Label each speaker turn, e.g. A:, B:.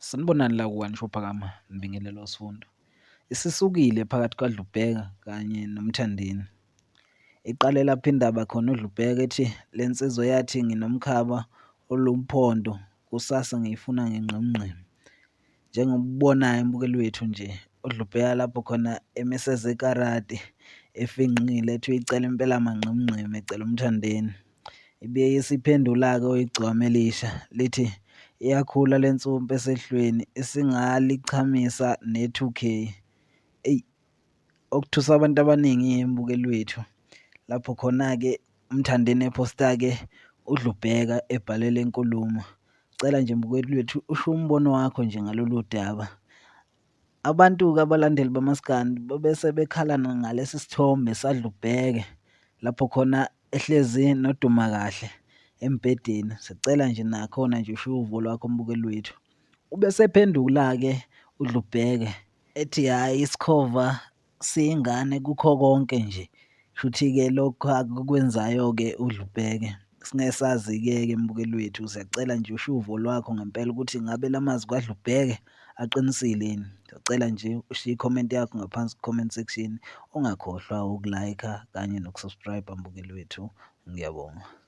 A: Sanibonani la ku-One Shophakama, Nibingelelo Sifundo. Isisukile phakathi kwaDlubheka kanye noMthandeni. Iqale lapho indaba khona uDlubheka ethi le nsizwa yathi nginomkhaba oluphondo, kusasa ngiyifuna ngengqemngqem. Njengokubonayo mbukeli wethu nje, uDlubheka lapho khona emiseze ekarati, efingqile ethi uyicela impela amangqemngqem ecela uMthandeni. Ibuye isiphendula-ke oyigcwama elisha lithi iyakhula le nsumpa esehlweni isingalichamisa ne-2K. Eyi, okuthusa abantu abaningi-ke mbukeli wethu. Lapho khona-ke uMthandeni ephosta-ke uDlubheka ebhale le nkulumo. Cela nje mbukeli wethu usho umbono wakho nje ngalolu daba. Abantu-ke abalandeli bamaskandi bese bekhala ngalesi sithombe saDlubheke lapho khona ehlezi noDumakahle embhedeni. Sicela nje nakhona nje usho uvo lwakho mbukeli wethu. Ubese ephendula-ke uDlubheke ethi hhayi isikhova siyingane kukho konke nje. Shuthi-ke lokhu akukwenzayo-ke uDlubheke singeke sazi-ke mbukeli wethu, siyacela nje usho uvo lwakho ngempela ukuthi ngabe la mazwi kaDlubheke aqinisile yini. Siyacela nje ushiye i-comment yakho ngaphansi ku-comment section, ungakhohlwa ukulayikha kanye noku-subscribe mbukeli wethu. Ngiyabonga.